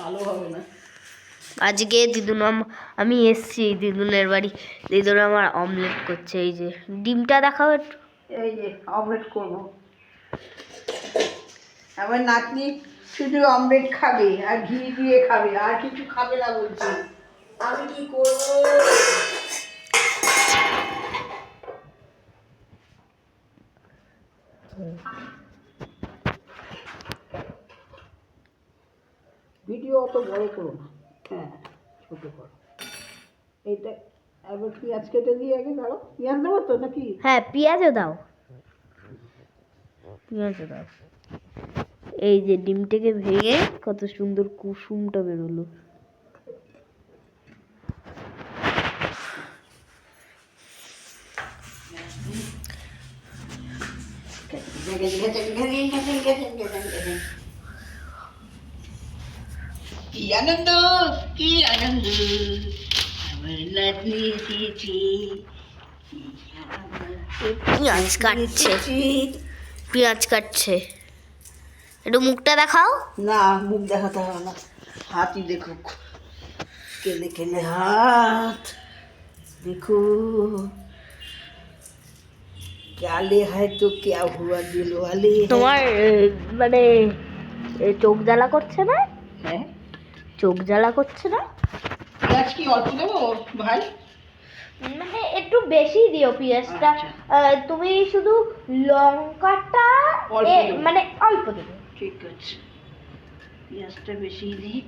ভালো হবে না। আজকে দিদুন আমি এসছি দিদুনের বাড়ি, দিদুন আমার অমলেট করছে। এই যে ডিমটা দেখাও একটু। এই যে অমলেট করবো। আমার নাতনি শুধু অমলেট খাবে আর ঘি দিয়ে খাবে, আর কিছু খাবে না বলছি। আমি কি করবো? ভিডিও অত বড় করো না, হ্যাঁ ছোট করো। এইটা এবার পেঁয়াজ কেটে দিয়ে আগে দাও। পেঁয়াজ দেবো তো নাকি? হ্যাঁ পেঁয়াজও দাও, পেঁয়াজও দাও। এই যে ডিমটাকে ভেঙে কত সুন্দর কুসুমটা বেরোলো। কি আনন্দ, কি আনন্দ, আমার নাতনি এসেছে। পেঁয়াজ কাটছে, পেঁয়াজ কাটছে। একটু মুখটা দেখাও। না মুখ দেখাতে হবে না, হাতই দেখুক। কেলে কেলে হাত देखो, क्या ले है तो क्या हुआ दिल वाले। তোমার মানে চোখ জ্বালা করছে না? হ্যাঁ চোখ জ্বালা করছে না? পেঁয়াজ কি অল্প দেবো ভাই? মানে একটু বেশি দিও পেঁয়াজটা। তুমি শুধু লঙ্কাটা মানে অল্প দেবে। ঠিক আছে, পেঁয়াজটা বেশি দিই।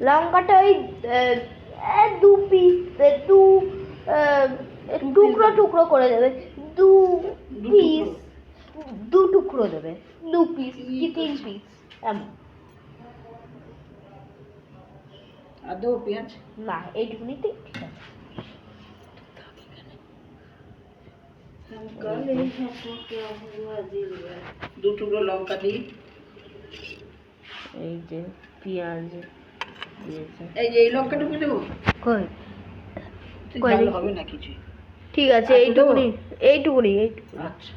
লঙ্কাটা ওই দু পিস, টুকরো টুকরো করে দেবে। দু পিস, দু টুকরো দেবে, 2 পিস কি 3 পিস এমন। আর দেবো পেঁয়াজ? না এইটুকুনিতেই ঠিক আছে। দু টুকরো লঙ্কা দিই। এই যে পেঁয়াজ দিয়েছে। এই যে এই লঙ্কাটুকু দেবো? কই ঝাল হবে না কিছু। ঠিক আছে এইটুকুনি, এইটুকুনি। আচ্ছা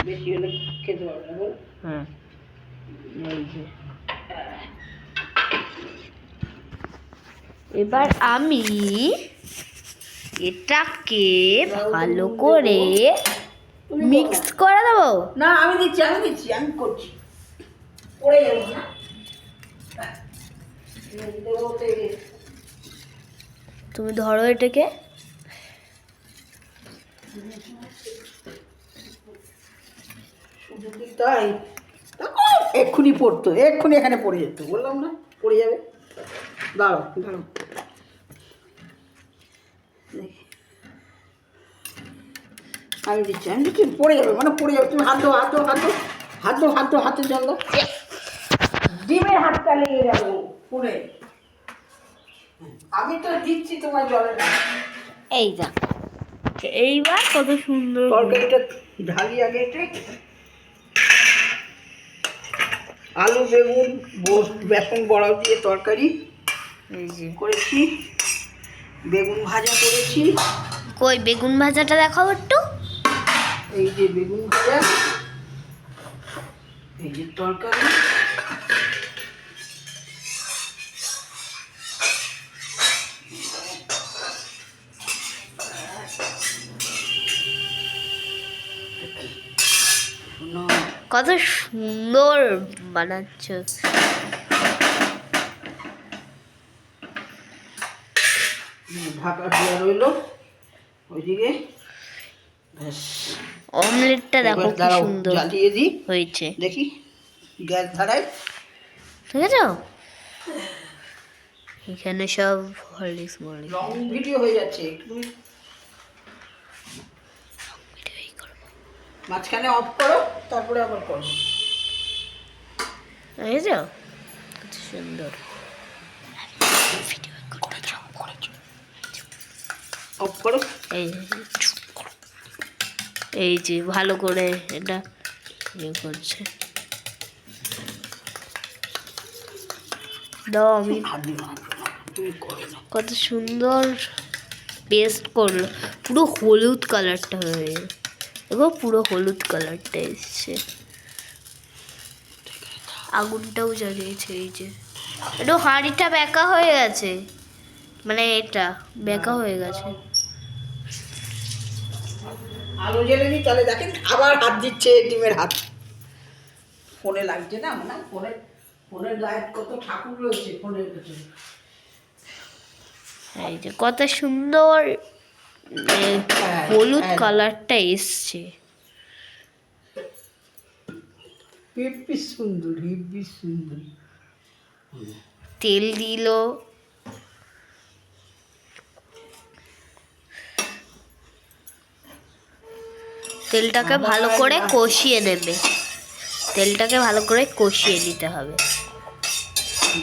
বেশি হলে খেতে পারবে না বল। হ্যাঁ এই যে এবার আমি এটাকে ভালো করে মিক্স করে দেবো। না আমি দিচ্ছি, আমি করছি। পড়ে যাবে না। তুমি ধরো এটাকে। তাই এক্ষুনি পড়তো, এক্ষুনি এখানে পড়ে যেত, বললাম না পড়ে যাবে। দাঁড়াও দাঁড়াও, আমি দিচ্ছি পড়ে যাবে, মানে পড়ে যাবে। তুমি হাত দাও, হাত দাও, হাত দাও, হাত দাও, হাত দাও, হাতে জল দাও। ডিমের হাতটা লেগে যাবো পড়ে। আমি তো দিচ্ছি তোমার জলে না। এই যা, এইবার কত সুন্দর তরকারিটা ঢালি আগে। এটা আলু বেগুন বেসন বড়া দিয়ে তরকারি এই যে করেছি, বেগুন ভাজা করেছি। কই বেগুন ভাজাটা দেখাও একটু। এই যে বেগুন ভাজা, এই যে তরকারি। কত সুন্দর বানাচ্ছ। ঢাকা দেওয়া রইল ওইদিকে। অমলেটটা দেখো কি সুন্দর জ্বালিয়ে দিই হয়েছে, দেখি গ্যাস ধরাই। ঠিক আছে এখানে সব হরলিক্স মরলিক্স। লং ভিডিও হয়ে যাচ্ছে, তুমি মাঝখানে অফ করো, তারপরে আবার করো। বুঝেছো কত সুন্দর। অফ করো। এই যে ভালো করে এটা ইয়ে করছে। দাও আমি। কত সুন্দর পেস্ট করলো, পুরো হলুদ কালারটা হয়ে দেখো, পুরো হলুদ কালারটা এসছে। আগুনটাও জ্বালিয়েছে। এই যে একটু হাঁড়িটা বেঁকা হয়ে গেছে, মানে এটা বেঁকা হয়ে গেছে। আলো জ্বেলে নি, তাহলে দেখেন আবার হাত দিচ্ছে, ডিমের হাত। ফোনে লাগছে না, মানে ফোনের গায়ে কত ঠাকুর রয়েছে ফোনের ভেতরে। এই যে কত সুন্দর হলুদ কালারটা এসছে। হেব্বি সুন্দর, হেব্বি সুন্দর। তেল দিল, তেলটাকে ভালো করে কষিয়ে নেবে, তেলটাকে ভালো করে কষিয়ে নিতে হবে,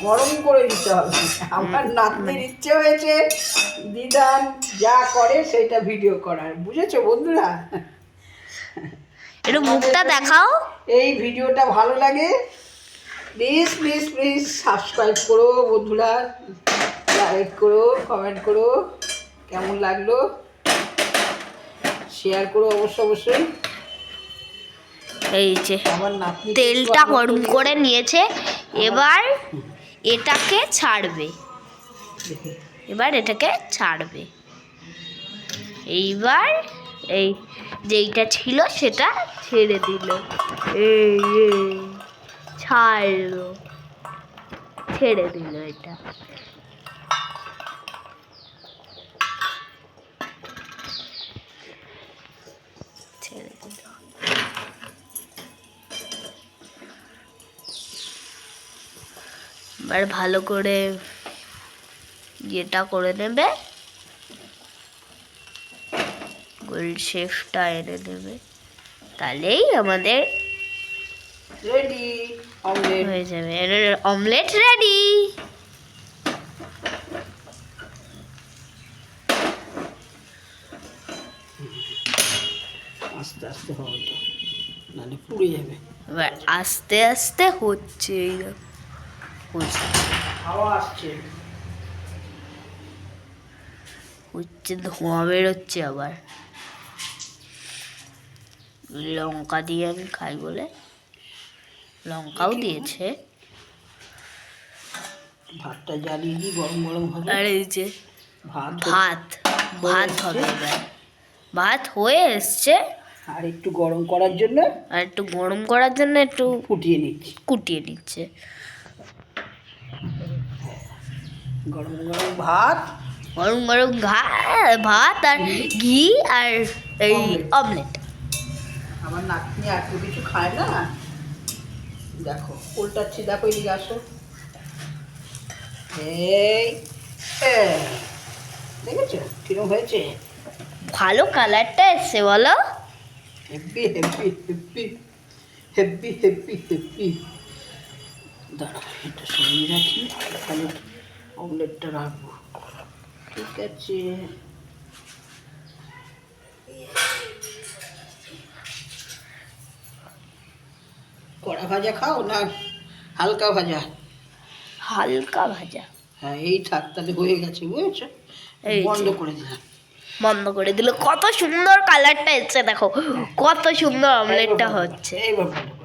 গরম করে দিতে হবে। আমার নাতনির ইচ্ছে হয়েছে দিদান যা করে সেটা ভিডিও করার, বুঝেছো বন্ধুরা? একটু মুখটা দেখাও। এই ভিডিওটা ভালো লাগে প্লিজ প্লিজ প্লিজ সাবস্ক্রাইব করো বন্ধুরা, লাইক করো, কমেন্ট করো, কেমন লাগলো শেয়ার করো অবশ্যই। এই যে আমার নাতনি তেলটা গরম করে নিয়েছে, এবার এটাকে ছাড়বে, এবার এটাকে ছাড়বে। এইবার এই যেইটা ছিল সেটা ছেড়ে দিল, এই ছাড়লো, ছেড়ে দিল এটা। ছেড়ে দিল, এবার ভালো করে ইয়েটা করে নেবে, গোল শেফটা এনে নেবে, তাহলেই আমাদের রেডি অমলেট হয়ে যাবে, অমলেট রেডি। আস্তে আস্তে হবে তো, নাহলে পুড়ে যাবে। এবার আস্তে আস্তে হচ্ছে, এই দেখো, হচ্ছে হাওয়া আসছে, হচ্ছে, ধোঁয়া বেরোচ্ছে। আবার লঙ্কা দিয়ে আমি খাই বলে লঙ্কাও দিয়েছে। ভাতটা জ্বালিয়ে দিই, গরম গরম হবে। আর এই যে ভাত ভাত ভাত হবে, এবার ভাত হয়ে এসছে। আর একটু গরম করার জন্য, আর একটু গরম করার জন্য একটু ফুটিয়ে নিচ্ছি, কুটিয়ে নিচ্ছে। গরম গরম ভাত, গরম গরম ভাত আর ঘি আর এই অমলেট। আমার নাতনি এত কিছু খায় না, দেখো উল্টাচ্ছি, দেখো এদিকে আসো, এই দেখেছো কিরকম হয়েছে? ভালো কালারটা এসছে বলো? হেব্বি হেব্বি হেব্বি হেব্বি হেব্বি হেব্বি। দাঁড়াও এটা সরিয়ে রাখি, তাহলে অমলেটটা রাখবো। ঠিক আছে, কড়া ভাজা খাও না হালকা ভাজা? হালকা ভাজা। হ্যাঁ এই থাক, তাহলে হয়ে গেছে, বুঝেছো? এই যে। বন্ধ করে দিলাম, বন্ধ করে দিল। কত সুন্দর কালারটা এসছে দেখো, কত সুন্দর অমলেটটা হচ্ছে। এইবার বলো।